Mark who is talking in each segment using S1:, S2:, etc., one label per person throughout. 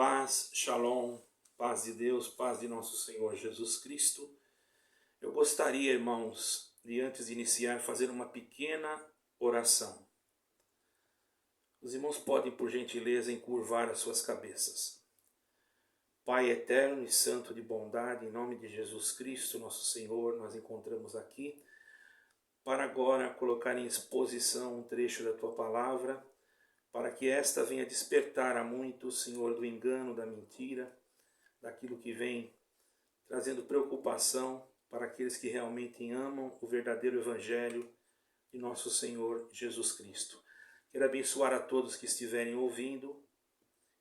S1: Paz, Shalom, paz de Deus, paz de nosso Senhor Jesus Cristo. Eu gostaria, irmãos, de antes de iniciar, fazer uma pequena oração. Os irmãos podem, por gentileza, encurvar as suas cabeças. Pai eterno e santo de bondade, em nome de Jesus Cristo, nosso Senhor, nós encontramos aqui para agora colocar em exposição um trecho da Tua Palavra, para que esta venha despertar a muitos, Senhor, do engano, da mentira, daquilo que vem trazendo preocupação para aqueles que realmente amam o verdadeiro Evangelho de nosso Senhor Jesus Cristo. Quero abençoar a todos que estiverem ouvindo,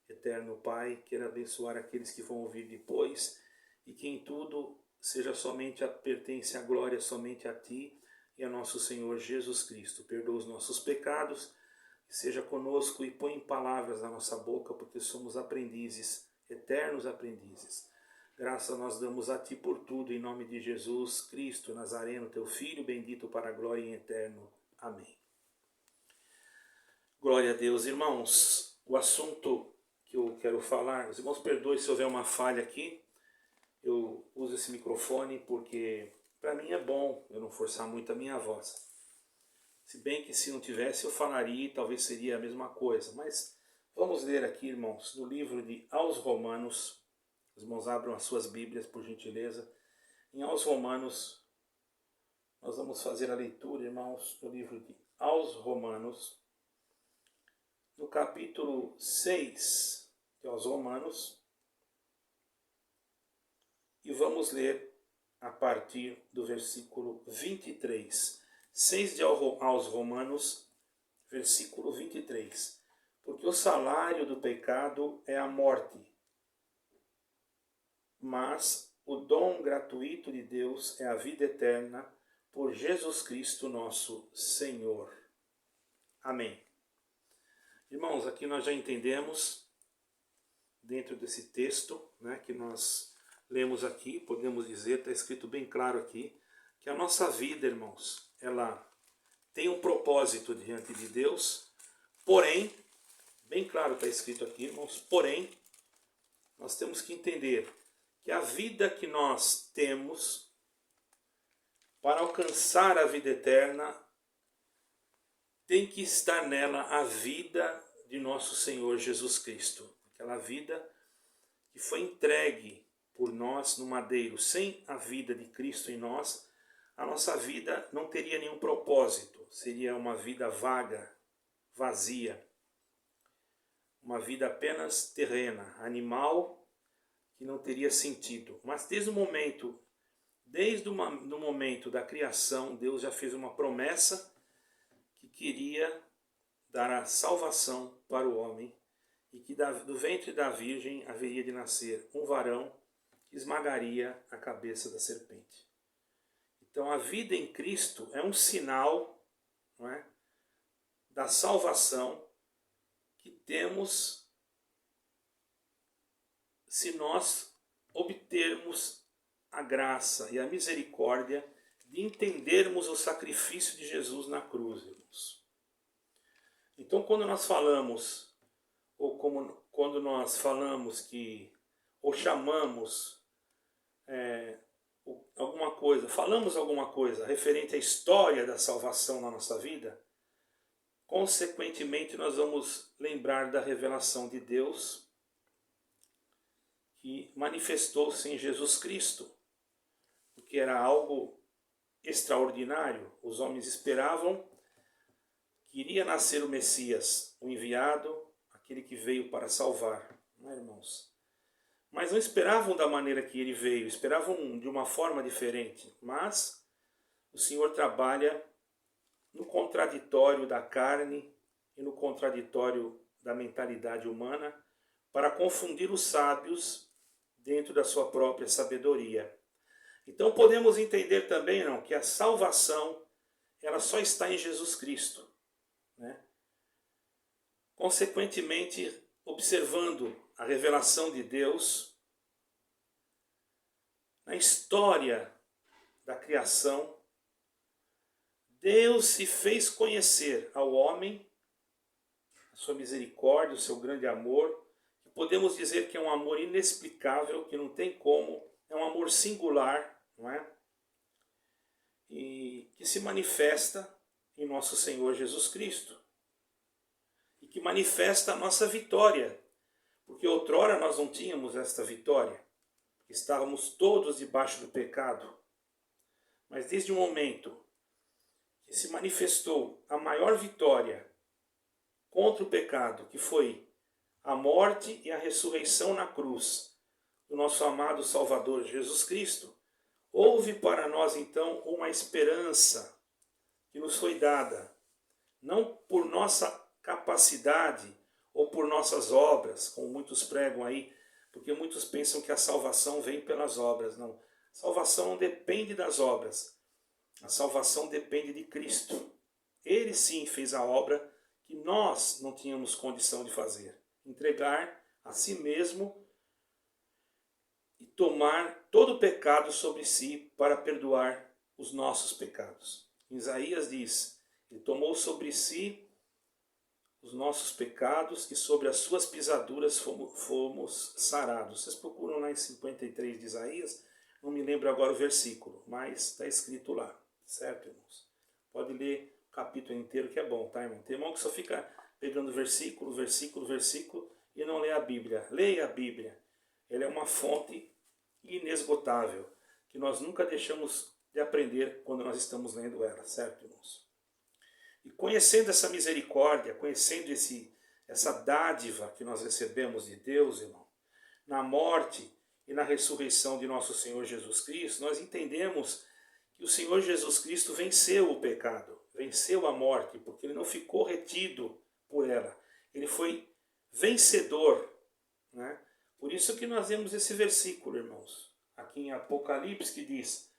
S1: eterno Pai, quero abençoar aqueles que vão ouvir depois, e que em tudo seja somente pertence a glória somente a Ti e a nosso Senhor Jesus Cristo. Perdoa os nossos pecados, seja conosco e põe em palavras na nossa boca, porque somos aprendizes, eternos aprendizes. Graças nós damos a Ti por tudo, em nome de Jesus Cristo Nazareno, Teu Filho, bendito para a glória em eterno. Amém. Glória a Deus, irmãos. O assunto que eu quero falar, os irmãos perdoem se houver uma falha aqui, eu uso esse microfone porque para mim é bom eu não forçar muito a minha voz. Se bem que se não tivesse eu falaria e talvez seria a mesma coisa. Mas vamos ler aqui, irmãos, no livro de Aos Romanos. Os irmãos abram as suas Bíblias, por gentileza. Em Aos Romanos, nós vamos fazer a leitura, irmãos, do livro de Aos Romanos, no capítulo 6 de Aos Romanos. E vamos ler a partir do versículo 23. 6 de aos Romanos, versículo 23. Porque o salário do pecado é a morte, mas o dom gratuito de Deus é a vida eterna por Jesus Cristo nosso Senhor. Amém. Irmãos, aqui nós já entendemos, dentro desse texto, que nós lemos aqui, podemos dizer, está escrito bem claro aqui, que a nossa vida, irmãos, ela tem um propósito diante de Deus, porém, bem claro está escrito aqui, irmãos, porém, nós temos que entender que a vida que nós temos para alcançar a vida eterna, tem que estar nela a vida de nosso Senhor Jesus Cristo. Aquela vida que foi entregue por nós no madeiro. Sem a vida de Cristo em nós, a nossa vida não teria nenhum propósito, seria uma vida vaga, vazia, uma vida apenas terrena, animal, que não teria sentido. Mas desde o momento da criação, Deus já fez uma promessa que queria dar a salvação para o homem, e que do ventre da virgem haveria de nascer um varão que esmagaria a cabeça da serpente. Então a vida em Cristo é um sinal, da salvação que temos se nós obtermos a graça e a misericórdia de entendermos o sacrifício de Jesus na cruz, irmãos. Então quando nós falamos, quando nós falamos ou chamamos falamos alguma coisa referente à história da salvação na nossa vida, consequentemente nós vamos lembrar da revelação de Deus que manifestou-se em Jesus Cristo, porque era algo extraordinário. Os homens esperavam que iria nascer o Messias, o enviado, aquele que veio para salvar, irmãos? Mas não esperavam da maneira que ele veio, esperavam de uma forma diferente. Mas o Senhor trabalha no contraditório da carne e no contraditório da mentalidade humana para confundir os sábios dentro da sua própria sabedoria. Então podemos entender também que a salvação ela só está em Jesus Cristo. Consequentemente, observando a revelação de Deus na história da criação, Deus se fez conhecer ao homem, a sua misericórdia, o seu grande amor, que podemos dizer que é um amor inexplicável, que não tem como, é um amor singular, não é? E que se manifesta em nosso Senhor Jesus Cristo. E que manifesta a nossa vitória. Porque outrora nós não tínhamos esta vitória. Estávamos todos debaixo do pecado. Mas desde o momento que se manifestou a maior vitória contra o pecado, que foi a morte e a ressurreição na cruz do nosso amado Salvador Jesus Cristo, houve para nós então uma esperança que nos foi dada, não por nossa capacidade ou por nossas obras, como muitos pregam aí, porque muitos pensam que a salvação vem pelas obras. Não, a salvação não depende das obras, a salvação depende de Cristo. Ele sim fez a obra que nós não tínhamos condição de fazer, entregar a si mesmo e tomar todo o pecado sobre si para perdoar os nossos pecados. Isaías diz, ele tomou sobre si os nossos pecados e sobre as suas pisaduras fomos sarados. Vocês procuram lá em 53 de Isaías, não me lembro agora o versículo, mas está escrito lá, certo, irmãos? Pode ler o capítulo inteiro que é bom, tá, irmão? Tem irmão que só fica pegando versículo e não lê a Bíblia. Leia a Bíblia. Ela é uma fonte inesgotável, que nós nunca deixamos de aprender quando nós estamos lendo ela, certo, irmãos? E conhecendo essa misericórdia, conhecendo essa dádiva que nós recebemos de Deus, irmão, na morte e na ressurreição de nosso Senhor Jesus Cristo, nós entendemos que o Senhor Jesus Cristo venceu o pecado, venceu a morte, porque ele não ficou retido por ela. Ele foi vencedor, né? Por isso que nós vemos esse versículo, irmãos, aqui em Apocalipse, que diz,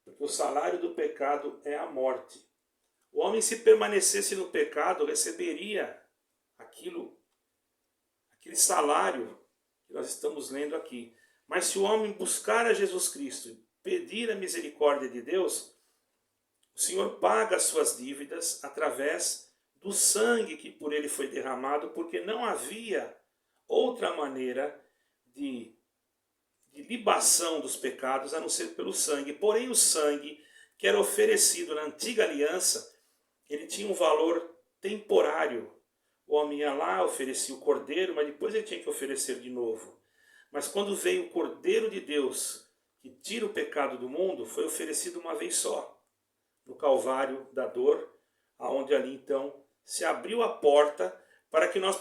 S1: porque o salário do pecado é a morte. O homem, se permanecesse no pecado, receberia aquele salário que nós estamos lendo aqui. Mas se o homem buscar a Jesus Cristo e pedir a misericórdia de Deus, o Senhor paga as suas dívidas através do sangue que por ele foi derramado, porque não havia outra maneira de libação dos pecados a não ser pelo sangue. Porém, o sangue que era oferecido na antiga aliança, ele tinha um valor temporário. O homem ia lá, oferecia o cordeiro, mas depois ele tinha que oferecer de novo. Mas quando veio o Cordeiro de Deus, que tira o pecado do mundo, foi oferecido uma vez só, no Calvário da dor, aonde ali então se abriu a porta para que nós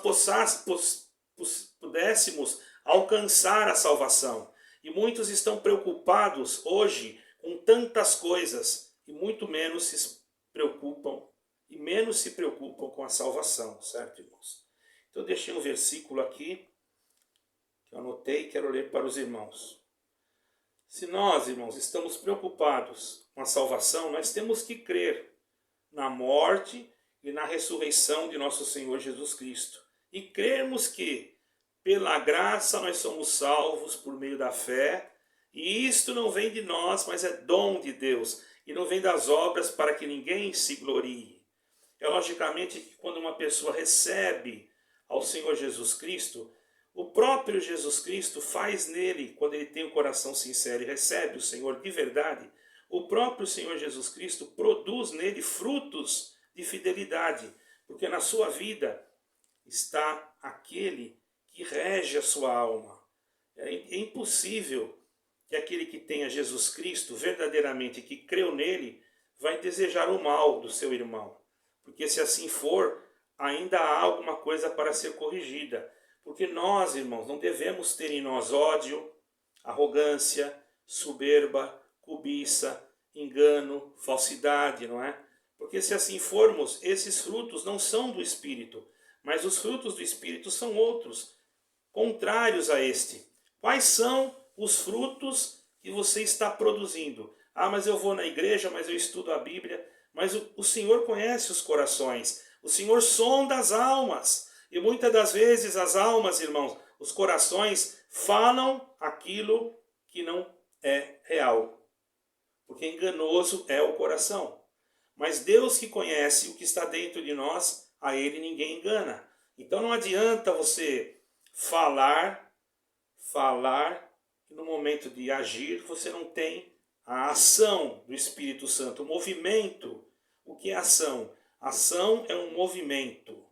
S1: pudéssemos alcançar a salvação. E muitos estão preocupados hoje com tantas coisas e muito menos se preocupam com a salvação, certo, irmãos? Então eu deixei um versículo aqui que eu anotei e quero ler para os irmãos. Se nós, irmãos, estamos preocupados com a salvação, nós temos que crer na morte e na ressurreição de nosso Senhor Jesus Cristo. E crermos que, pela graça, nós somos salvos por meio da fé, e isto não vem de nós, mas é dom de Deus, e não vem das obras para que ninguém se glorie. É logicamente que quando uma pessoa recebe ao Senhor Jesus Cristo, o próprio Jesus Cristo faz nele, quando ele tem o coração sincero e recebe o Senhor de verdade, o próprio Senhor Jesus Cristo produz nele frutos de fidelidade, porque na sua vida está aquele que rege a sua alma. É impossível que aquele que tenha Jesus Cristo verdadeiramente, que creu nele, vai desejar o mal do seu irmão. Porque se assim for, ainda há alguma coisa para ser corrigida. Porque nós, irmãos, não devemos ter em nós ódio, arrogância, soberba, cobiça, engano, falsidade, não é? Porque se assim formos, esses frutos não são do Espírito, mas os frutos do Espírito são outros, contrários a este. Quais são os frutos que você está produzindo? Ah, mas eu vou na igreja, mas eu estudo a Bíblia. Mas o Senhor conhece os corações, o Senhor sonda as almas. E muitas das vezes as almas, irmãos, os corações falam aquilo que não é real. Porque enganoso é o coração. Mas Deus, que conhece o que está dentro de nós, a Ele ninguém engana. Então não adianta você falar, e no momento de agir você não tem a ação do Espírito Santo, o movimento. O que é ação? Ação é um movimento.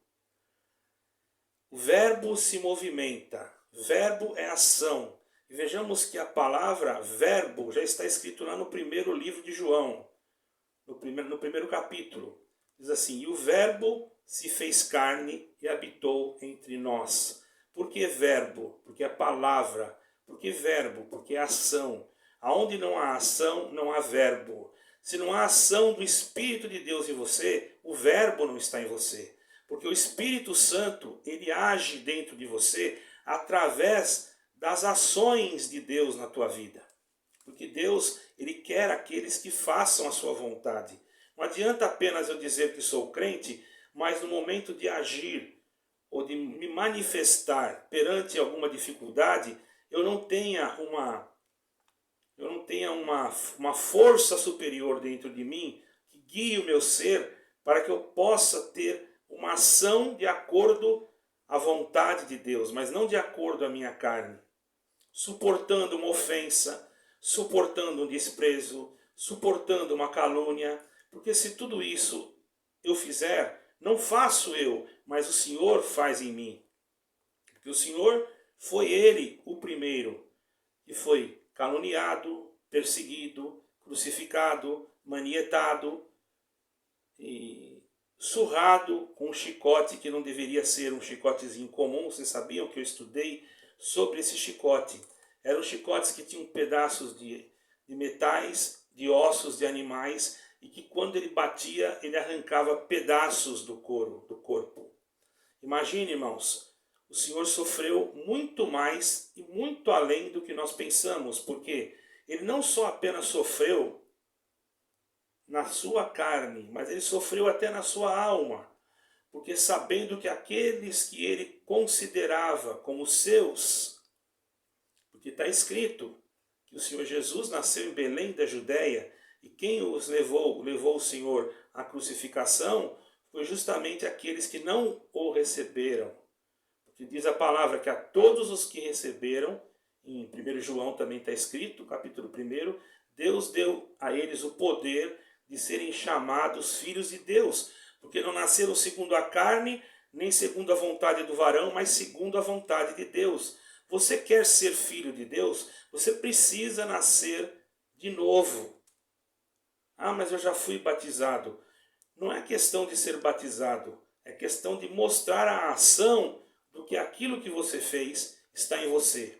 S1: O verbo se movimenta, verbo é ação. E vejamos que a palavra verbo já está escrito lá no primeiro livro de João, no primeiro capítulo. Diz assim: e o verbo se fez carne e habitou entre nós. Por que verbo? Porque é palavra. Por que verbo? Porque é ação. Aonde não há ação, não há verbo. Se não há ação do Espírito de Deus em você, o verbo não está em você. Porque o Espírito Santo, ele age dentro de você através das ações de Deus na tua vida. Porque Deus, ele quer aqueles que façam a sua vontade. Não adianta apenas eu dizer que sou crente, mas no momento de agir ou de me manifestar perante alguma dificuldade, eu não tenha uma força superior dentro de mim que guie o meu ser para que eu possa ter uma ação de acordo à vontade de Deus, mas não de acordo à minha carne. Suportando uma ofensa, suportando um desprezo, suportando uma calúnia, porque se tudo isso eu fizer, não faço eu, mas o Senhor faz em mim. Porque o Senhor foi Ele o primeiro que foi caluniado, perseguido, crucificado, manietado e surrado com um chicote que não deveria ser um chicotezinho comum. Vocês sabiam que eu estudei sobre esse chicote? Eram chicotes que tinham pedaços de metais, de ossos de animais, e que quando ele batia, ele arrancava pedaços do couro, do corpo. Imagine, irmãos, o Senhor sofreu muito mais e muito além do que nós pensamos, porque ele não só apenas sofreu na sua carne, mas ele sofreu até na sua alma, porque sabendo que aqueles que ele considerava como seus, porque está escrito que o Senhor Jesus nasceu em Belém da Judéia, e quem os levou o Senhor à crucificação, foi justamente aqueles que não o receberam. Porque diz a palavra que a todos os que receberam, em 1 João também está escrito, capítulo 1, Deus deu a eles o poder de serem chamados filhos de Deus, porque não nasceram segundo a carne, nem segundo a vontade do varão, mas segundo a vontade de Deus. Você quer ser filho de Deus? Você precisa nascer de novo. Ah, mas eu já fui batizado. Não é questão de ser batizado, é questão de mostrar a ação do que aquilo que você fez está em você.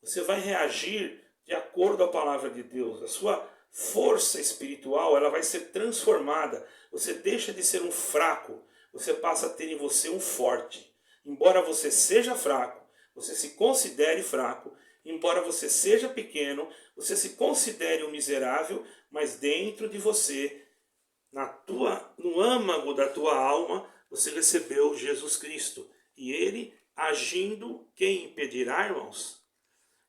S1: Você vai reagir de acordo à palavra de Deus. A sua força espiritual, ela vai ser transformada. Você deixa de ser um fraco, você passa a ter em você um forte. Embora você seja fraco, você se considere fraco, embora você seja pequeno, você se considere um miserável, mas dentro de você, no âmago da tua alma, você recebeu Jesus Cristo. E ele, agindo, quem impedirá, irmãos?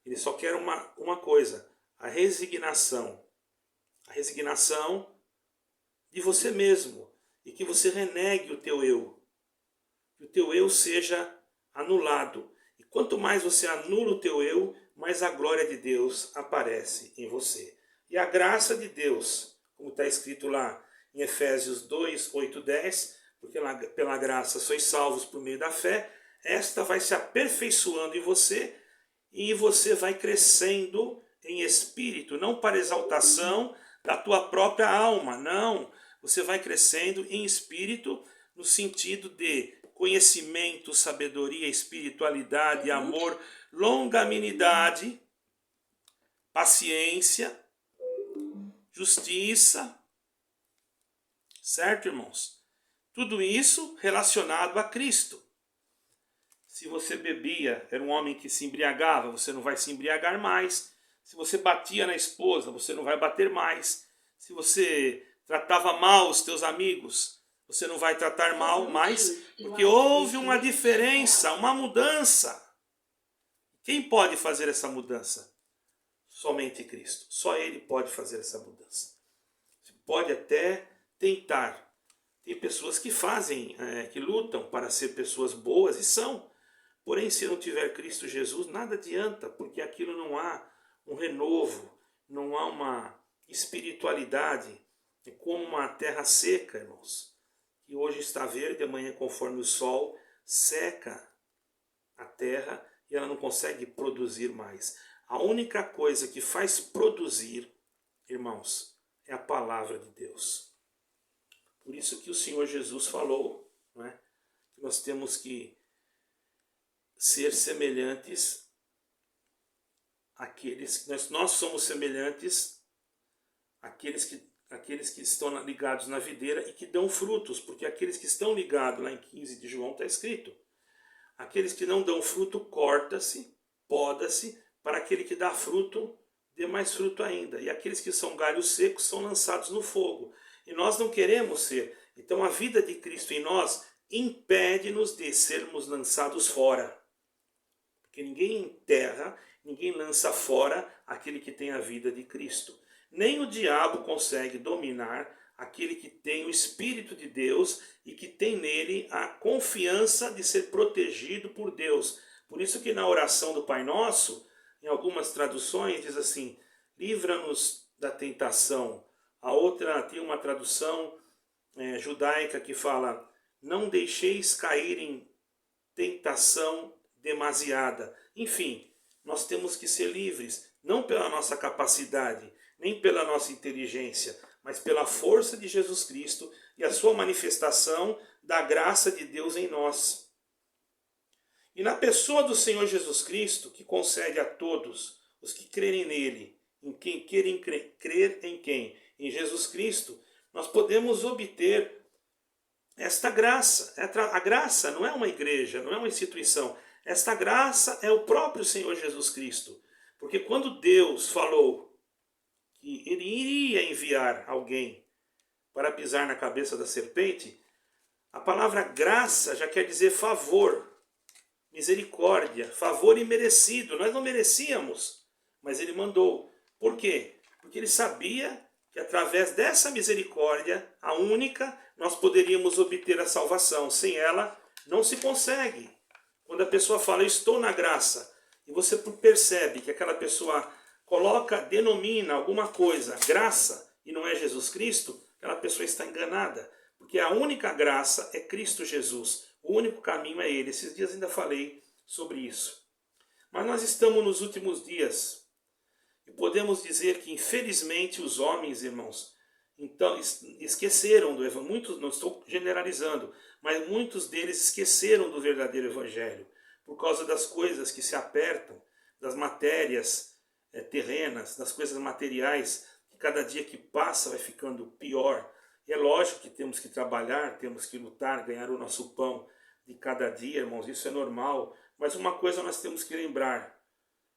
S1: Ele só quer uma coisa, a resignação. A resignação de você mesmo. E que você renegue o teu eu. Que o teu eu seja anulado. E quanto mais você anula o teu eu, mais a glória de Deus aparece em você. E a graça de Deus, como está escrito lá em Efésios 2, 8, 10, porque pela graça sois salvos por meio da fé, esta vai se aperfeiçoando em você e você vai crescendo em espírito, não para exaltação da tua própria alma, não. Você vai crescendo em espírito no sentido de conhecimento, sabedoria, espiritualidade, amor, longanimidade, paciência, justiça, certo, irmãos? Tudo isso relacionado a Cristo. Se você bebia, era um homem que se embriagava, você não vai se embriagar mais. Se você batia na esposa, você não vai bater mais. Se você tratava mal os teus amigos, você não vai tratar mal mais, porque houve uma diferença, uma mudança. Quem pode fazer essa mudança? Somente Cristo. Só Ele pode fazer essa mudança. Você pode até tentar. Tem pessoas que fazem, que lutam para ser pessoas boas e são. Porém, se não tiver Cristo Jesus, nada adianta, porque aquilo não há um renovo, não há uma espiritualidade. É como uma terra seca, irmãos, que hoje está verde, amanhã, conforme o sol, seca a terra e ela não consegue produzir mais. A única coisa que faz produzir, irmãos, é a palavra de Deus. Por isso que o Senhor Jesus falou, não é? Que nós temos que ser semelhantes àqueles que nós somos semelhantes àqueles que estão ligados na videira e que dão frutos, porque aqueles que estão ligados, lá em 15 de João está escrito, aqueles que não dão fruto, corta-se, poda-se, para aquele que dá fruto, dê mais fruto ainda. E aqueles que são galhos secos são lançados no fogo. E nós não queremos ser. Então a vida de Cristo em nós impede-nos de sermos lançados fora. Porque ninguém enterra, ninguém lança fora aquele que tem a vida de Cristo. Nem o diabo consegue dominar aquele que tem o Espírito de Deus e que tem nele a confiança de ser protegido por Deus. Por isso que na oração do Pai Nosso, em algumas traduções diz assim, livra-nos da tentação. A outra tem uma tradução judaica que fala, não deixeis cair em tentação demasiada. Enfim, nós temos que ser livres, não pela nossa capacidade, nem pela nossa inteligência, mas pela força de Jesus Cristo e a sua manifestação da graça de Deus em nós. E na pessoa do Senhor Jesus Cristo, que concede a todos os que crerem nele, em quem querem crer em quem? Em Jesus Cristo, nós podemos obter esta graça. A graça não é uma igreja, não é uma instituição. Esta graça é o próprio Senhor Jesus Cristo. Porque quando Deus falou que ele iria enviar alguém para pisar na cabeça da serpente, a palavra graça já quer dizer favor, misericórdia, favor imerecido. Nós não merecíamos, mas ele mandou. Por quê? Porque ele sabia que através dessa misericórdia, a única, nós poderíamos obter a salvação. Sem ela, não se consegue. Quando a pessoa fala, eu estou na graça, e você percebe que aquela pessoa denomina alguma coisa graça, e não é Jesus Cristo, aquela pessoa está enganada. Porque a única graça é Cristo Jesus. O único caminho é ele. Esses dias ainda falei sobre isso. Mas nós estamos nos últimos dias. E podemos dizer que, infelizmente, os homens, irmãos, então esqueceram do Evangelho. Muitos, não estou generalizando, mas muitos deles esqueceram do verdadeiro Evangelho. Por causa das coisas que se apertam, das matérias terrenas, das coisas materiais, que cada dia que passa vai ficando pior. E é lógico que temos que trabalhar, temos que lutar, ganhar o nosso pão de cada dia, irmãos, isso é normal. Mas uma coisa nós temos que lembrar,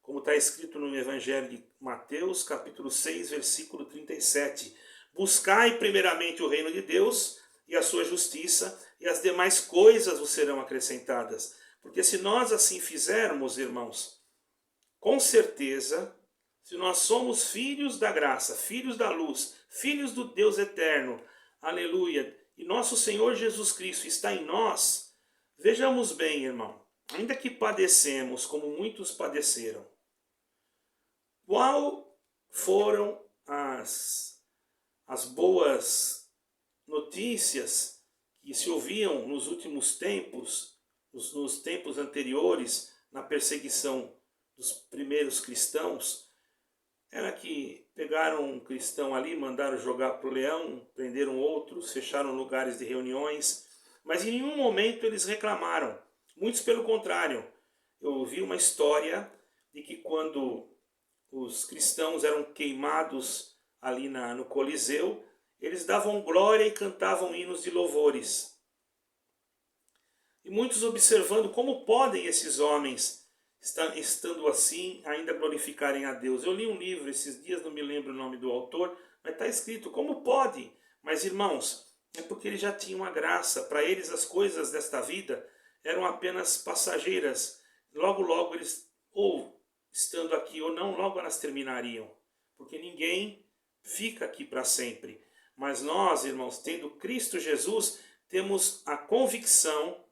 S1: como está escrito no Evangelho de Mateus, capítulo 6, versículo 37. Buscai primeiramente o reino de Deus e a sua justiça, e as demais coisas vos serão acrescentadas. Porque se nós assim fizermos, irmãos, com certeza, se nós somos filhos da graça, filhos da luz, filhos do Deus eterno, aleluia, e nosso Senhor Jesus Cristo está em nós, vejamos bem, irmão, ainda que padecemos como muitos padeceram, qual foram as boas notícias que se ouviam nos últimos tempos, nos tempos anteriores, na perseguição dos primeiros cristãos? Era que pegaram um cristão ali, mandaram jogar para o leão, prenderam outros, fecharam lugares de reuniões, mas em nenhum momento eles reclamaram. Muitos pelo contrário. Eu ouvi uma história de que quando os cristãos eram queimados ali no Coliseu, eles davam glória e cantavam hinos de louvores. E muitos observando como podem esses homens, estando assim, ainda glorificarem a Deus. Eu li um livro esses dias, não me lembro o nome do autor, mas está escrito, como pode? Mas irmãos, é porque eles já tinham a graça. Para eles as coisas desta vida eram apenas passageiras. Logo, logo eles, ou estando aqui ou não, logo elas terminariam. Porque ninguém fica aqui para sempre. Mas nós, irmãos, tendo Cristo Jesus, temos a convicção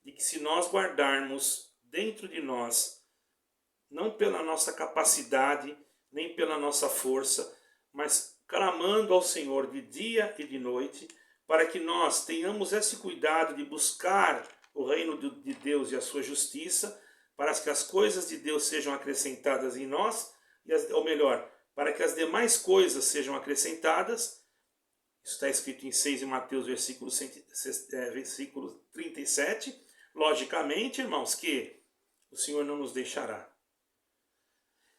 S1: de que se nós guardarmos dentro de nós, não pela nossa capacidade, nem pela nossa força, mas clamando ao Senhor de dia e de noite, para que nós tenhamos esse cuidado de buscar o reino de Deus e a sua justiça, para que as coisas de Deus sejam acrescentadas em nós, ou melhor, para que as demais coisas sejam acrescentadas. Isso está escrito em 6 de Mateus, versículo 37. Logicamente, irmãos, que o Senhor não nos deixará.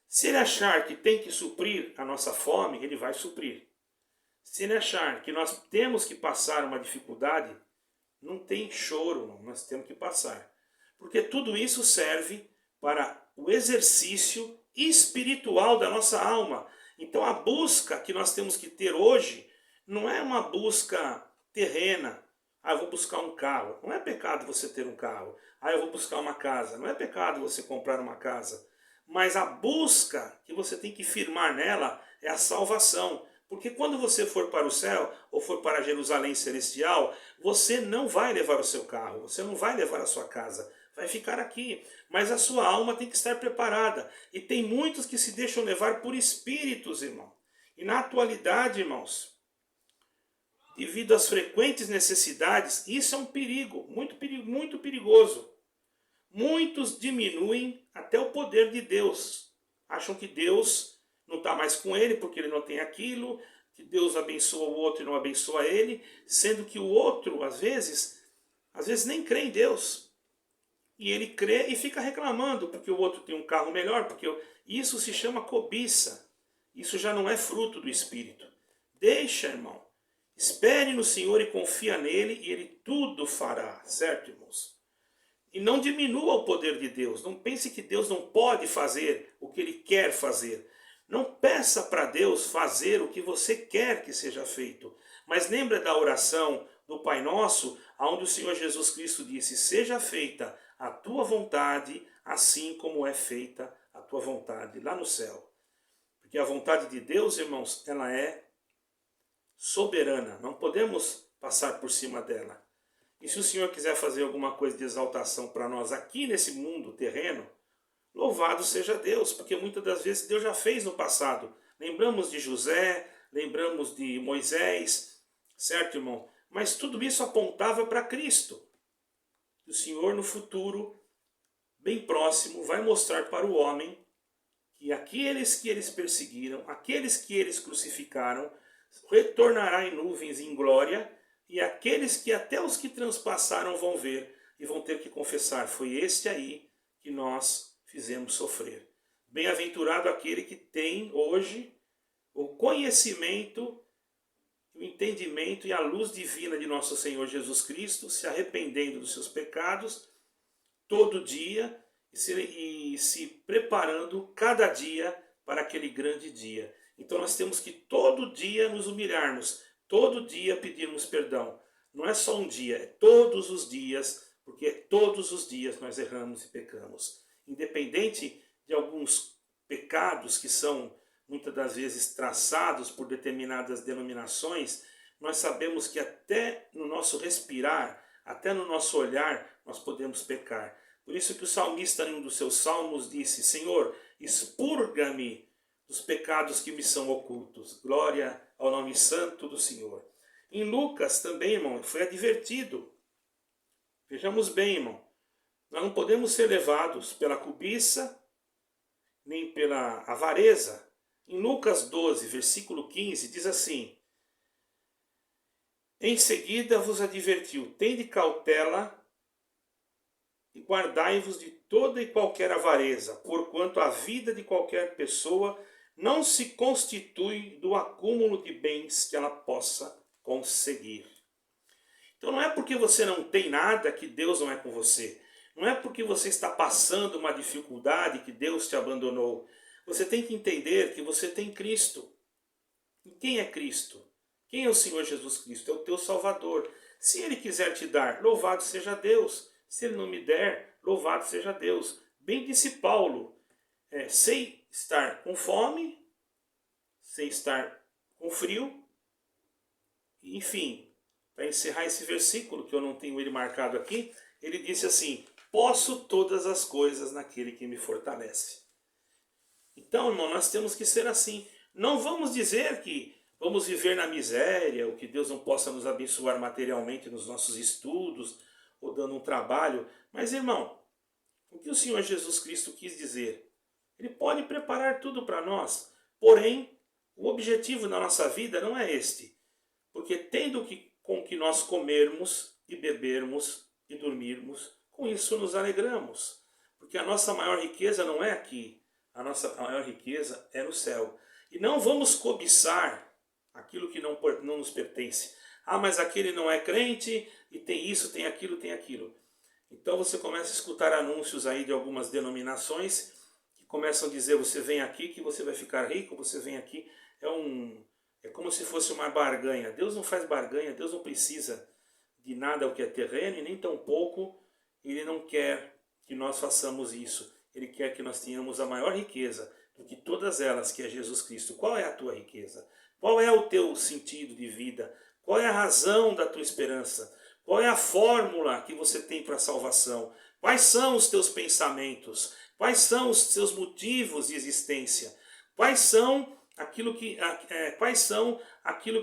S1: Se Ele achar que tem que suprir a nossa fome, Ele vai suprir. Se Ele achar que nós temos que passar uma dificuldade, não tem choro, não. Nós temos que passar. Porque tudo isso serve para o exercício espiritual da nossa alma. Então a busca que nós temos que ter hoje não é uma busca terrena. Eu vou buscar um carro. Não é pecado você ter um carro. Eu vou buscar uma casa. Não é pecado você comprar uma casa. Mas a busca que você tem que firmar nela é a salvação. Porque quando você for para o céu, ou for para Jerusalém celestial, você não vai levar o seu carro, você não vai levar a sua casa, vai ficar aqui. Mas a sua alma tem que estar preparada. E tem muitos que se deixam levar por espíritos, irmão. E na atualidade, irmãos, devido às frequentes necessidades, isso é um perigo, muito perigoso. Muitos diminuem até o poder de Deus. Acham que Deus não está mais com ele porque ele não tem aquilo, que Deus abençoa o outro e não abençoa ele, sendo que o outro, às vezes nem crê em Deus. E ele crê e fica reclamando porque o outro tem um carro melhor, isso se chama cobiça. Isso já não é fruto do Espírito. Deixa, irmão. Espere no Senhor e confia nele e ele tudo fará, certo, irmãos? E não diminua o poder de Deus. Não pense que Deus não pode fazer o que Ele quer fazer. Não peça para Deus fazer o que você quer que seja feito. Mas lembra da oração do Pai Nosso, onde o Senhor Jesus Cristo disse: seja feita a tua vontade, assim como é feita a tua vontade lá no céu. Porque a vontade de Deus, irmãos, ela é soberana. Não podemos passar por cima dela. E se o Senhor quiser fazer alguma coisa de exaltação para nós aqui nesse mundo terreno, louvado seja Deus, porque muitas das vezes Deus já fez no passado. Lembramos de José, lembramos de Moisés, certo, irmão? Mas tudo isso apontava para Cristo. O Senhor no futuro, bem próximo, vai mostrar para o homem que aqueles que eles perseguiram, aqueles que eles crucificaram, retornará em nuvens em glória. E aqueles que até os que transpassaram vão ver e vão ter que confessar: foi este aí que nós fizemos sofrer. Bem-aventurado aquele que tem hoje o conhecimento, o entendimento e a luz divina de nosso Senhor Jesus Cristo, se arrependendo dos seus pecados todo dia e se preparando cada dia para aquele grande dia. Então nós temos que todo dia nos humilharmos, todo dia pedirmos perdão. Não é só um dia, é todos os dias, porque todos os dias nós erramos e pecamos. Independente de alguns pecados que são muitas das vezes traçados por determinadas denominações, nós sabemos que até no nosso respirar, até no nosso olhar, nós podemos pecar. Por isso que o salmista, em um dos seus salmos, disse: Senhor, expurga-me dos pecados que me são ocultos. Glória ao nome santo do Senhor. Em Lucas também, irmão, foi advertido. Vejamos bem, irmão. Nós não podemos ser levados pela cobiça, nem pela avareza. Em Lucas 12, versículo 15, diz assim: em seguida vos advertiu: tende cautela e guardai-vos de toda e qualquer avareza, porquanto a vida de qualquer pessoa não se constitui do acúmulo de bens que ela possa conseguir. Então não é porque você não tem nada que Deus não é com você. Não é porque você está passando uma dificuldade que Deus te abandonou. Você tem que entender que você tem Cristo. E quem é Cristo? Quem é o Senhor Jesus Cristo? É o teu Salvador. Se Ele quiser te dar, louvado seja Deus. Se Ele não me der, louvado seja Deus. Bem disse Paulo, sei estar com fome, sei estar com frio. Enfim, para encerrar esse versículo, que eu não tenho ele marcado aqui, ele disse assim: posso todas as coisas naquele que me fortalece. Então, irmão, nós temos que ser assim. Não vamos dizer que vamos viver na miséria, ou que Deus não possa nos abençoar materialmente nos nossos estudos, ou dando um trabalho. Mas, irmão, o que o Senhor Jesus Cristo quis dizer? Ele pode preparar tudo para nós, porém, o objetivo da nossa vida não é este. Porque tendo com que nós comermos e bebermos e dormirmos, com isso nos alegramos. Porque a nossa maior riqueza não é aqui, a nossa maior riqueza é no céu. E não vamos cobiçar aquilo que não nos pertence. Ah, mas aquele não é crente e tem isso, tem aquilo, tem aquilo. Então você começa a escutar anúncios aí de algumas denominações que começam a dizer: você vem aqui que você vai ficar rico, você vem aqui. É como se fosse uma barganha. Deus não faz barganha, Deus não precisa de nada o que é terreno e nem tampouco Ele não quer que nós façamos isso. Ele quer que nós tenhamos a maior riqueza do que todas elas, que é Jesus Cristo. Qual é a tua riqueza? Qual é o teu sentido de vida? Qual é a razão da tua esperança? Qual é a fórmula que você tem para a salvação? Quais são os teus pensamentos? Quais são os teus motivos de existência? Quais são aquilo que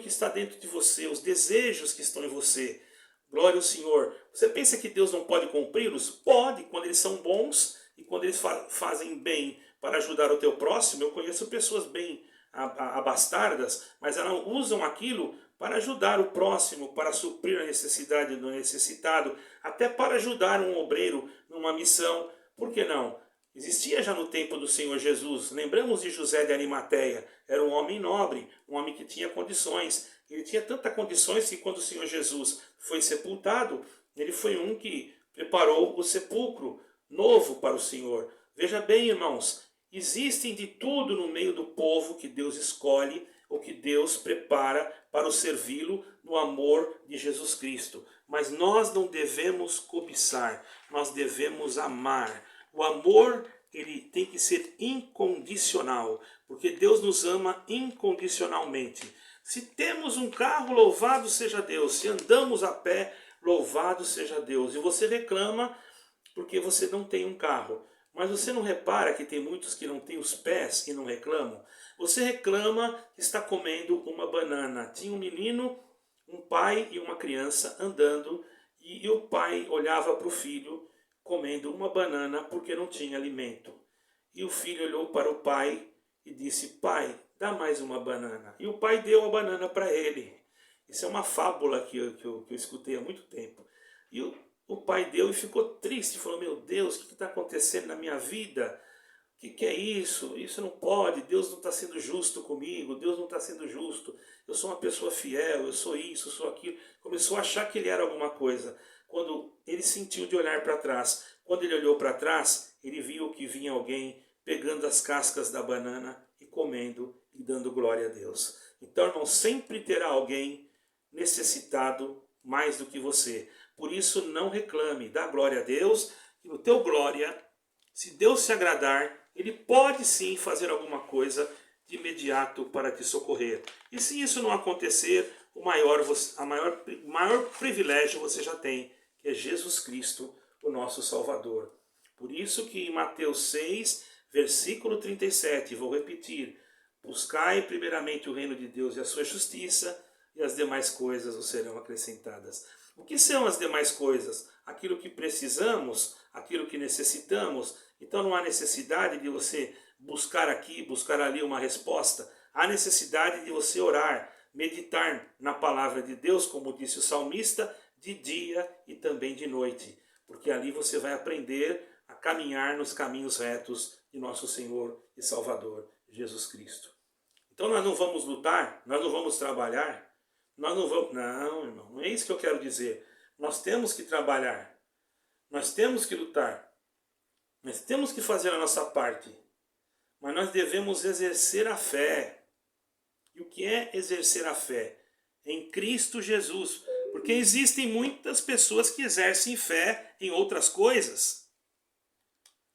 S1: está dentro de você, os desejos que estão em você? Glória ao Senhor. Você pensa que Deus não pode cumpri-los? Pode, quando eles são bons e quando eles fazem bem para ajudar o teu próximo. Eu conheço pessoas bem abastardas, mas elas usam aquilo para ajudar o próximo, para suprir a necessidade do necessitado, até para ajudar um obreiro numa missão. Por que não? Existia já no tempo do Senhor Jesus. Lembramos de José de Arimateia. Era um homem nobre, um homem que tinha condições. Ele tinha tantas condições que quando o Senhor Jesus foi sepultado, ele foi um que preparou o sepulcro novo para o Senhor. Veja bem, irmãos, existem de tudo no meio do povo que Deus escolhe ou que Deus prepara para o servi-lo no amor de Jesus Cristo. Mas nós não devemos cobiçar, nós devemos amar. O amor, ele tem que ser incondicional, porque Deus nos ama incondicionalmente. Se temos um carro, louvado seja Deus. Se andamos a pé, louvado seja Deus. E você reclama porque você não tem um carro. Mas você não repara que tem muitos que não têm os pés e não reclamam? Você reclama que está comendo uma banana. Tinha um menino, um pai e uma criança andando, e o pai olhava para o filho comendo uma banana porque não tinha alimento. E o filho olhou para o pai e disse: pai, dá mais uma banana. E o pai deu a banana para ele. Isso é uma fábula que eu escutei há muito tempo. E o pai deu e ficou triste, falou: meu Deus, o que está acontecendo na minha vida? O que é isso? Isso não pode, Deus não está sendo justo comigo, Deus não está sendo justo, eu sou uma pessoa fiel, eu sou isso, eu sou aquilo. Começou a achar que ele era alguma coisa. Quando ele sentiu de olhar para trás, quando ele olhou para trás, ele viu que vinha alguém pegando as cascas da banana e comendo e dando glória a Deus. Então, irmão, sempre terá alguém necessitado mais do que você. Por isso, não reclame, dá glória a Deus, e no teu glória, se Deus se agradar, Ele pode sim fazer alguma coisa de imediato para te socorrer. E se isso não acontecer, o maior privilégio você já tem, que é Jesus Cristo, o nosso Salvador. Por isso que em Mateus 6, versículo 37, vou repetir: buscai primeiramente o reino de Deus e a sua justiça, e as demais coisas vos serão acrescentadas. O que são as demais coisas? Aquilo que precisamos, aquilo que necessitamos. Então não há necessidade de você buscar aqui, buscar ali uma resposta. Há necessidade de você orar, meditar na palavra de Deus, como disse o salmista, de dia e também de noite. Porque ali você vai aprender a caminhar nos caminhos retos de nosso Senhor e Salvador, Jesus Cristo. Então nós não vamos lutar, nós não vamos trabalhar, nós não vamos... Não, irmão, não é isso que eu quero dizer. Nós temos que trabalhar, nós temos que lutar, nós temos que fazer a nossa parte, mas nós devemos exercer a fé. E o que é exercer a fé? Em Cristo Jesus. Porque existem muitas pessoas que exercem fé em outras coisas.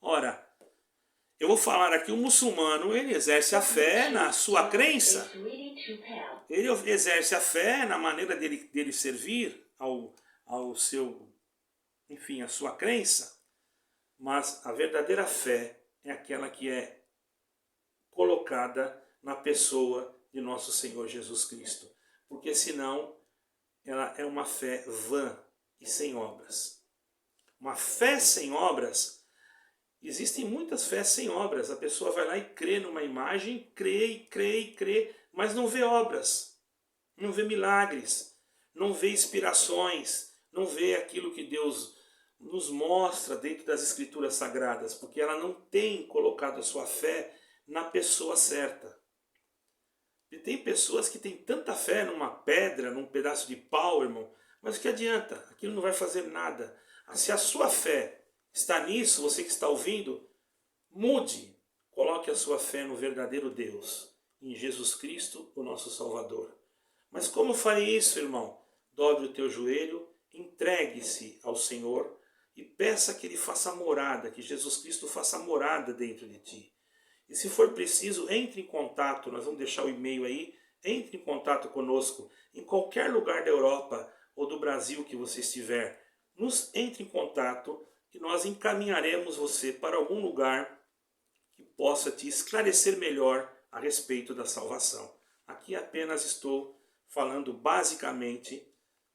S1: Ora, eu vou falar aqui, o muçulmano, ele exerce a fé na sua crença. Ele exerce a fé na maneira dele servir ao seu, enfim, a sua crença. Mas a verdadeira fé é aquela que é colocada na pessoa de nosso Senhor Jesus Cristo. Porque senão ela é uma fé vã e sem obras. Uma fé sem obras, existem muitas fés sem obras. A pessoa vai lá e crê numa imagem, crê, mas não vê obras, não vê milagres, não vê inspirações, não vê aquilo que Deus nos mostra dentro das Escrituras Sagradas, porque ela não tem colocado a sua fé na pessoa certa. E tem pessoas que têm tanta fé numa pedra, num pedaço de pau, irmão, mas o que adianta? Aquilo não vai fazer nada. Se a sua fé está nisso, você que está ouvindo, mude. Coloque a sua fé no verdadeiro Deus, em Jesus Cristo, o nosso Salvador. Mas como farei isso, irmão? Dobre o teu joelho, entregue-se ao Senhor e peça que Ele faça morada, que Jesus Cristo faça morada dentro de ti. E se for preciso, entre em contato, nós vamos deixar o e-mail aí, entre em contato conosco, em qualquer lugar da Europa ou do Brasil que você estiver. Entre em contato e nós encaminharemos você para algum lugar que possa te esclarecer melhor a respeito da salvação. Aqui apenas estou falando basicamente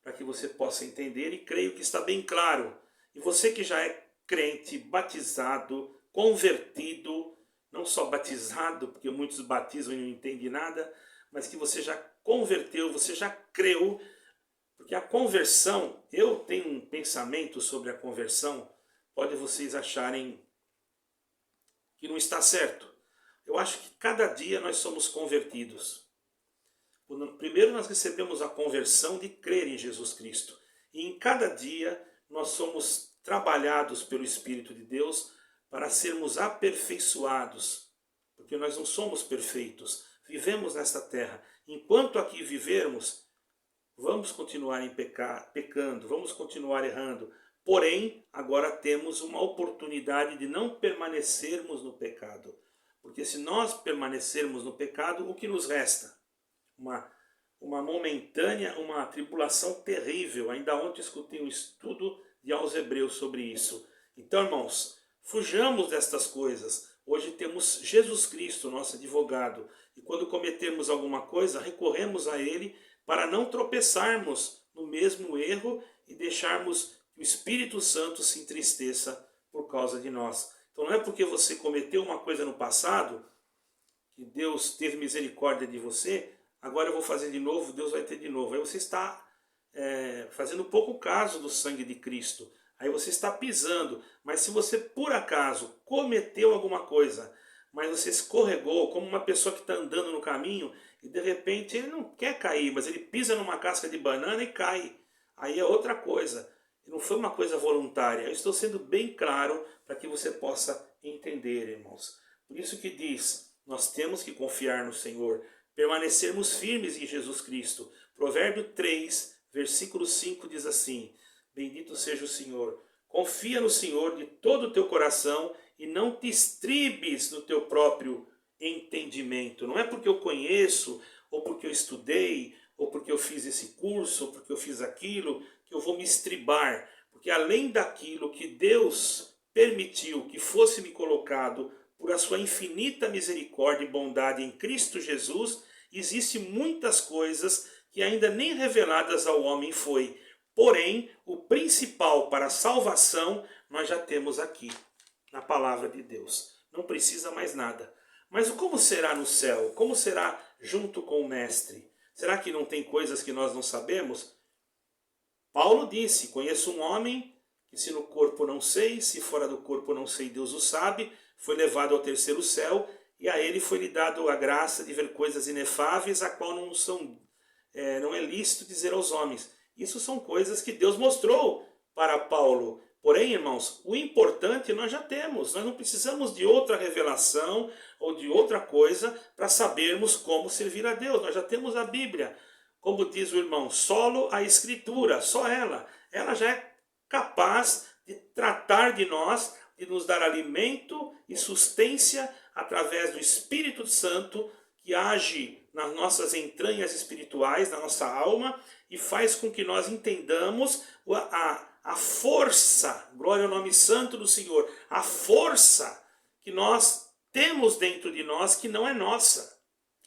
S1: para que você possa entender e creio que está bem claro. E você que já é crente, batizado, convertido, não só batizado, porque muitos batizam e não entendem nada, mas que você já converteu, você já creu. Porque a conversão, eu tenho um pensamento sobre a conversão, pode vocês acharem que não está certo. Eu acho que cada dia nós somos convertidos. Primeiro nós recebemos a conversão de crer em Jesus Cristo. E em cada dia nós somos trabalhados pelo Espírito de Deus para sermos aperfeiçoados. Porque nós não somos perfeitos, vivemos nesta terra. Enquanto aqui vivermos, vamos continuar pecando, vamos continuar errando. Porém, agora temos uma oportunidade de não permanecermos no pecado. Porque se nós permanecermos no pecado, o que nos resta? Uma momentânea, uma tribulação terrível. Ainda ontem escutei um estudo de aos Hebreus sobre isso. Então, irmãos, fujamos destas coisas. Hoje temos Jesus Cristo, nosso advogado. E quando cometermos alguma coisa, recorremos a Ele para não tropeçarmos no mesmo erro e deixarmos que o Espírito Santo se entristeça por causa de nós. Então não é porque você cometeu uma coisa no passado, que Deus teve misericórdia de você, agora eu vou fazer de novo, Deus vai ter de novo. Aí você está fazendo pouco caso do sangue de Cristo. Aí você está pisando. Mas se você por acaso cometeu alguma coisa, mas você escorregou, como uma pessoa que está andando no caminho, e de repente ele não quer cair, mas ele pisa numa casca de banana e cai. Aí é outra coisa. Não foi uma coisa voluntária. Eu estou sendo bem claro para que você possa entender, irmãos. Por isso que diz, nós temos que confiar no Senhor, permanecermos firmes em Jesus Cristo. Provérbio 3, versículo 5 diz assim: bendito seja o Senhor. Confia no Senhor de todo o teu coração e não te estribes no teu próprio entendimento. Não é porque eu conheço, ou porque eu estudei, ou porque eu fiz esse curso, ou porque eu fiz aquilo, que eu vou me estribar. Porque além daquilo que Deus permitiu que fosse me colocado por a sua infinita misericórdia e bondade em Cristo Jesus, existem muitas coisas que ainda nem reveladas ao homem foi. Porém, o principal para a salvação nós já temos aqui, na palavra de Deus. Não precisa mais nada. Mas como será no céu? Como será junto com o Mestre? Será que não tem coisas que nós não sabemos? Paulo disse, conheço um homem que se no corpo não sei, se fora do corpo não sei, Deus o sabe, foi levado ao terceiro céu, e a ele foi lhe dado a graça de ver coisas inefáveis, a qual não é lícito dizer aos homens. Isso são coisas que Deus mostrou para Paulo. Porém, irmãos, o importante nós já temos. Nós não precisamos de outra revelação ou de outra coisa para sabermos como servir a Deus. Nós já temos a Bíblia. Como diz o irmão, solo a Escritura, só ela. Ela já é capaz de tratar de nós, de nos dar alimento e sustância através do Espírito Santo que age nas nossas entranhas espirituais, na nossa alma, e faz com que nós entendamos a a força, glória ao nome santo do Senhor, a força que nós temos dentro de nós que não é nossa.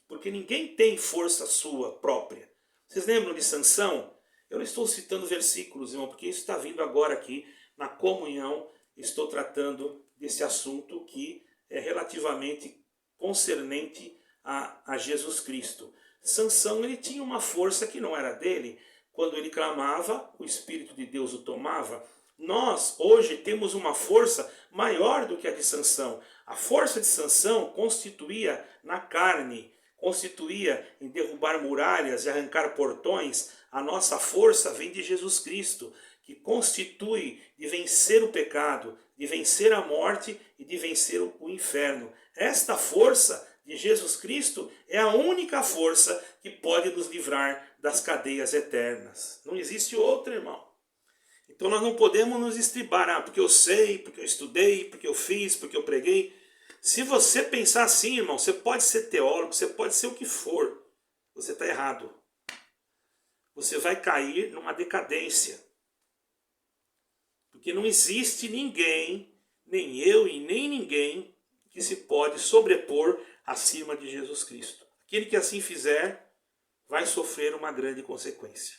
S1: Porque ninguém tem força sua própria. Vocês lembram de Sansão? Eu não estou citando versículos, irmão, porque isso está vindo agora aqui na comunhão. Estou tratando desse assunto que é relativamente concernente a Jesus Cristo. Sansão, ele tinha uma força que não era dele. Quando ele clamava, o Espírito de Deus o tomava. Nós, hoje, temos uma força maior do que a de Sansão. A força de Sansão constituía na carne, constituía em derrubar muralhas e arrancar portões. A nossa força vem de Jesus Cristo, que constitui de vencer o pecado, de vencer a morte e de vencer o inferno. Esta força de Jesus Cristo é a única força que pode nos livrar das cadeias eternas. Não existe outra, irmão. Então nós não podemos nos estribar, porque eu sei, porque eu estudei, porque eu fiz, porque eu preguei. Se você pensar assim, irmão, você pode ser teólogo, você pode ser o que for, você está errado. Você vai cair numa decadência. Porque não existe ninguém, nem eu e nem ninguém, que se pode sobrepor acima de Jesus Cristo. Aquele que assim fizer, vai sofrer uma grande consequência.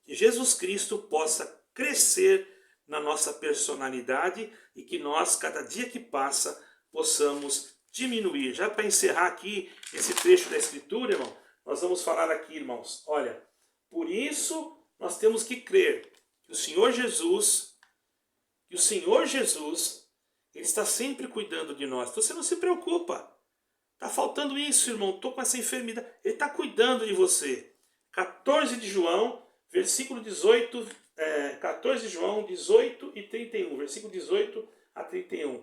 S1: Que Jesus Cristo possa crescer na nossa personalidade e que nós, cada dia que passa, possamos diminuir. Já para encerrar aqui esse trecho da Escritura, irmão, nós vamos falar aqui, irmãos, olha, por isso nós temos que crer que o Senhor Jesus, Ele está sempre cuidando de nós. Então você não se preocupa. Está faltando isso, irmão, estou com essa enfermidade. Ele está cuidando de você. 14 de João, versículo 18, 14 de João, 18 e 31, versículo 18 a 31.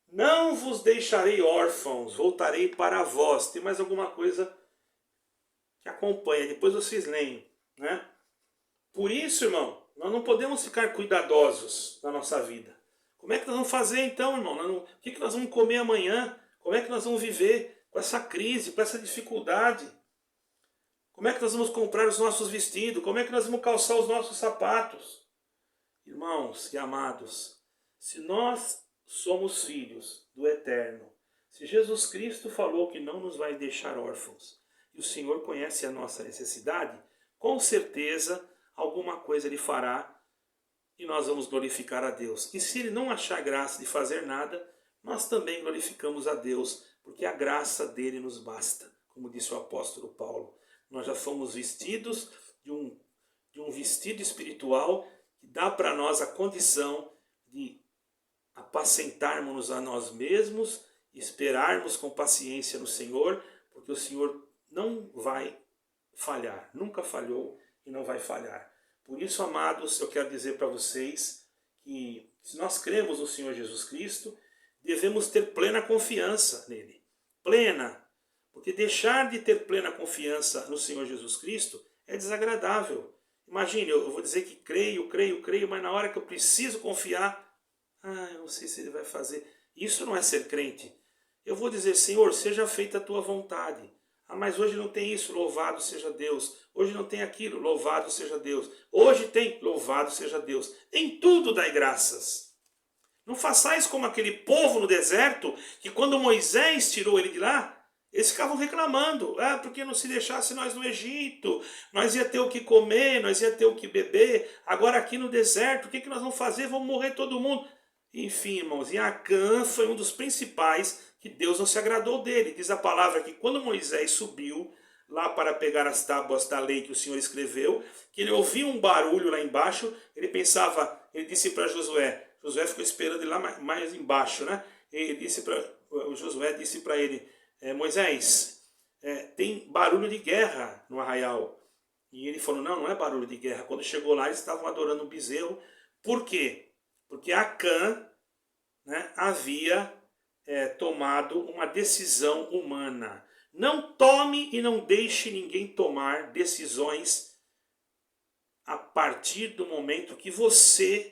S1: Não vos deixarei órfãos, voltarei para vós. Tem mais alguma coisa que acompanha, depois vocês leem, né? Por isso, irmão, nós não podemos ficar cuidadosos na nossa vida. Como é que nós vamos fazer então, irmão? O que nós vamos comer amanhã? Como é que nós vamos viver com essa crise, com essa dificuldade? Como é que nós vamos comprar os nossos vestidos? Como é que nós vamos calçar os nossos sapatos? Irmãos e amados, se nós somos filhos do Eterno, se Jesus Cristo falou que não nos vai deixar órfãos, e o Senhor conhece a nossa necessidade, com certeza alguma coisa Ele fará e nós vamos glorificar a Deus. E se Ele não achar graça de fazer nada, nós também glorificamos a Deus, porque a graça dele nos basta, como disse o apóstolo Paulo. Nós já fomos vestidos de um vestido espiritual que dá para nós a condição de apacentarmos a nós mesmos, esperarmos com paciência no Senhor, porque o Senhor não vai falhar, nunca falhou e não vai falhar. Por isso, amados, eu quero dizer para vocês que se nós cremos no Senhor Jesus Cristo, devemos ter plena confiança nele. Plena. Porque deixar de ter plena confiança no Senhor Jesus Cristo é desagradável. Imagine, eu vou dizer que creio, mas na hora que eu preciso confiar, eu não sei se Ele vai fazer. Isso não é ser crente. Eu vou dizer, Senhor, seja feita a Tua vontade. Mas hoje não tem isso, louvado seja Deus. Hoje não tem aquilo, louvado seja Deus. Hoje tem, louvado seja Deus. Em tudo dai graças. Não façais como aquele povo no deserto, que quando Moisés tirou ele de lá, eles ficavam reclamando, porque não se deixasse nós no Egito, nós ia ter o que comer, nós ia ter o que beber, agora aqui no deserto, o que nós vamos fazer? Vamos morrer todo mundo. Enfim, irmãos, e Acã foi um dos principais que Deus não se agradou dele. Diz a palavra que quando Moisés subiu lá para pegar as tábuas da lei que o Senhor escreveu, que ele ouviu um barulho lá embaixo, ele pensava, ele disse para Josué ficou esperando ele lá mais embaixo, né? Josué disse para ele, Moisés, tem barulho de guerra no arraial. E ele falou, não é barulho de guerra. Quando chegou lá, eles estavam adorando um bezerro. Por quê? Porque Acã, né, havia tomado uma decisão humana. Não tome e não deixe ninguém tomar decisões a partir do momento que você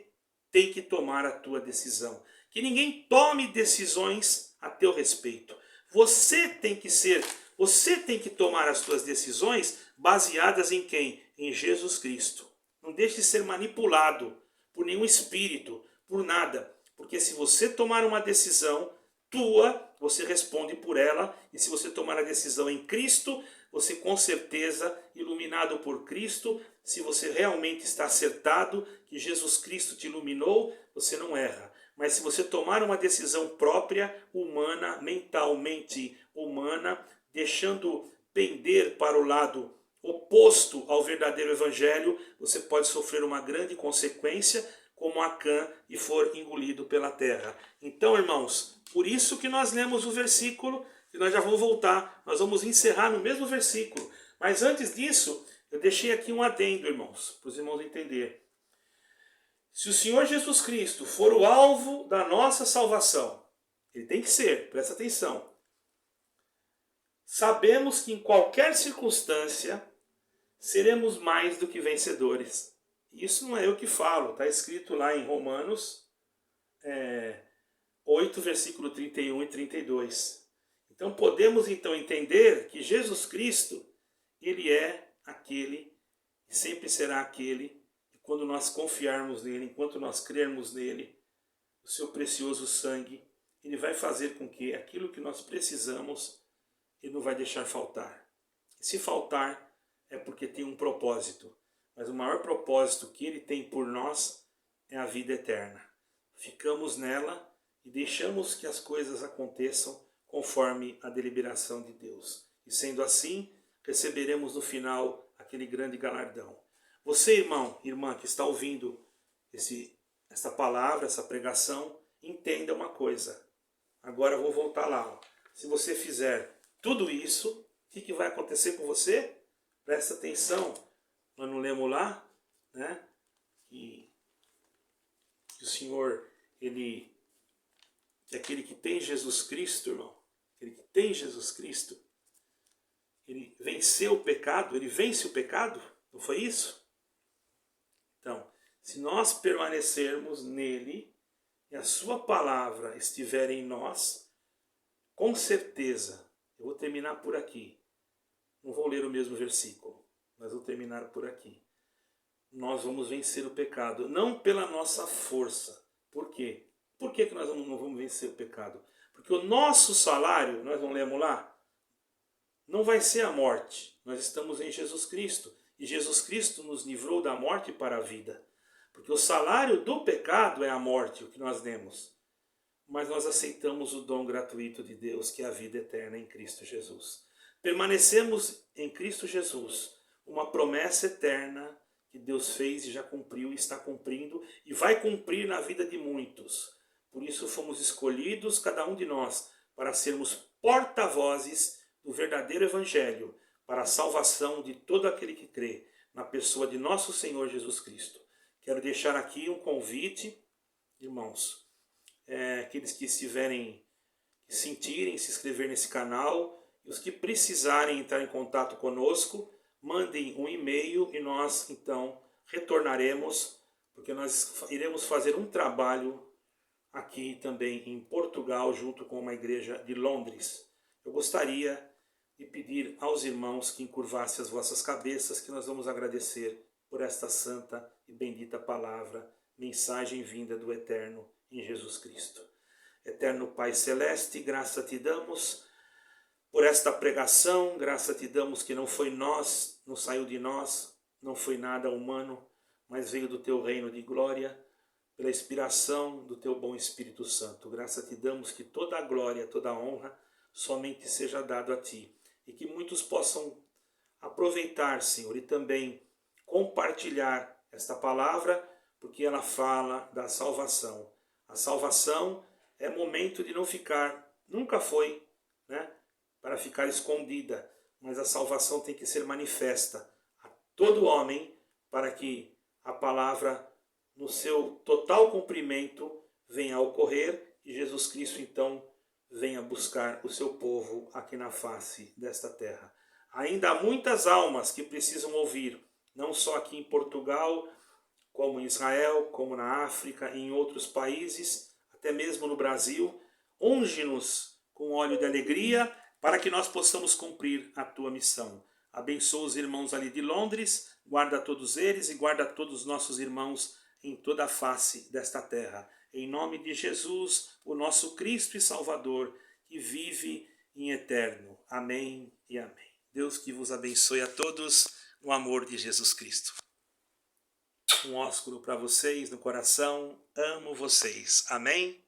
S1: tem que tomar a tua decisão. Que ninguém tome decisões a teu respeito. Você tem que tomar as tuas decisões baseadas em quem? Em Jesus Cristo. Não deixe de ser manipulado por nenhum espírito, por nada. Porque se você tomar uma decisão tua, você responde por ela. E se você tomar a decisão em Cristo, você com certeza, iluminado por Cristo, se você realmente está acertado, que Jesus Cristo te iluminou, você não erra. Mas se você tomar uma decisão própria, humana, mentalmente humana, deixando pender para o lado oposto ao verdadeiro evangelho, você pode sofrer uma grande consequência, como Acã, e for engolido pela terra. Então, irmãos, por isso que nós lemos o versículo, e nós já vamos voltar, nós vamos encerrar no mesmo versículo. Mas antes disso, eu deixei aqui um adendo, irmãos, para os irmãos entenderem. Se o Senhor Jesus Cristo for o alvo da nossa salvação, ele tem que ser, presta atenção. Sabemos que em qualquer circunstância seremos mais do que vencedores. Isso não é eu que falo, está escrito lá em Romanos 8, versículo 31 e 32. Então podemos então entender que Jesus Cristo, ele é aquele, e sempre será aquele, e quando nós confiarmos nele, enquanto nós crermos nele, o seu precioso sangue, ele vai fazer com que aquilo que nós precisamos, ele não vai deixar faltar. E se faltar, é porque tem um propósito. Mas o maior propósito que ele tem por nós é a vida eterna. Ficamos nela e deixamos que as coisas aconteçam conforme a deliberação de Deus. E sendo assim, receberemos no final aquele grande galardão. Você, irmão, irmã, que está ouvindo essa palavra, essa pregação, entenda uma coisa. Agora eu vou voltar lá. Ó. Se você fizer tudo isso, o que vai acontecer com você? Presta atenção. Nós não lemos lá, né? Que o Senhor, ele é aquele que tem Jesus Cristo, irmão. Aquele que tem Jesus Cristo. Ele venceu o pecado, ele vence o pecado, não foi isso? Então, se nós permanecermos nele e a sua palavra estiver em nós, com certeza, eu vou terminar por aqui. Não vou ler o mesmo versículo, mas vou terminar por aqui. Nós vamos vencer o pecado, não pela nossa força. Por quê? Por que nós não vamos vencer o pecado? Porque o nosso salário, nós não lemos lá, não vai ser a morte. Nós estamos em Jesus Cristo. E Jesus Cristo nos livrou da morte para a vida. Porque o salário do pecado é a morte, o que nós lemos. Mas nós aceitamos o dom gratuito de Deus, que é a vida eterna em Cristo Jesus. Permanecemos em Cristo Jesus, uma promessa eterna que Deus fez e já cumpriu e está cumprindo e vai cumprir na vida de muitos. Por isso fomos escolhidos, cada um de nós, para sermos porta-vozes do verdadeiro Evangelho, para a salvação de todo aquele que crê na pessoa de nosso Senhor Jesus Cristo. Quero deixar aqui um convite, irmãos, aqueles que estiverem, que sentirem se inscrever nesse canal, e os que precisarem entrar em contato conosco, mandem um e-mail e nós então retornaremos, porque nós iremos fazer um trabalho aqui também em Portugal, junto com uma igreja de Londres. Eu gostaria de pedir aos irmãos que encurvassem as vossas cabeças, que nós vamos agradecer por esta santa e bendita palavra, mensagem vinda do Eterno em Jesus Cristo. Eterno Pai Celeste, graça te damos por esta pregação, graça te damos que não foi nós, não saiu de nós, não foi nada humano, mas veio do teu reino de glória, pela inspiração do teu bom Espírito Santo. Graça te damos que toda a glória, toda a honra somente seja dado a ti, e que muitos possam aproveitar, Senhor, e também compartilhar esta palavra, porque ela fala da salvação. A salvação é momento de não ficar, nunca foi, né, para ficar escondida, mas a salvação tem que ser manifesta a todo homem, para que a palavra, no seu total cumprimento, venha a ocorrer e Jesus Cristo então venha buscar o seu povo aqui na face desta terra. Ainda há muitas almas que precisam ouvir, não só aqui em Portugal, como em Israel, como na África e em outros países, até mesmo no Brasil. Unge-nos com óleo de alegria para que nós possamos cumprir a tua missão. Abençoa os irmãos ali de Londres, guarda todos eles e guarda todos os nossos irmãos em toda a face desta terra. Em nome de Jesus, o nosso Cristo e Salvador, que vive em eterno. Amém e amém. Deus que vos abençoe a todos no amor de Jesus Cristo. Um ósculo para vocês no coração. Amo vocês. Amém?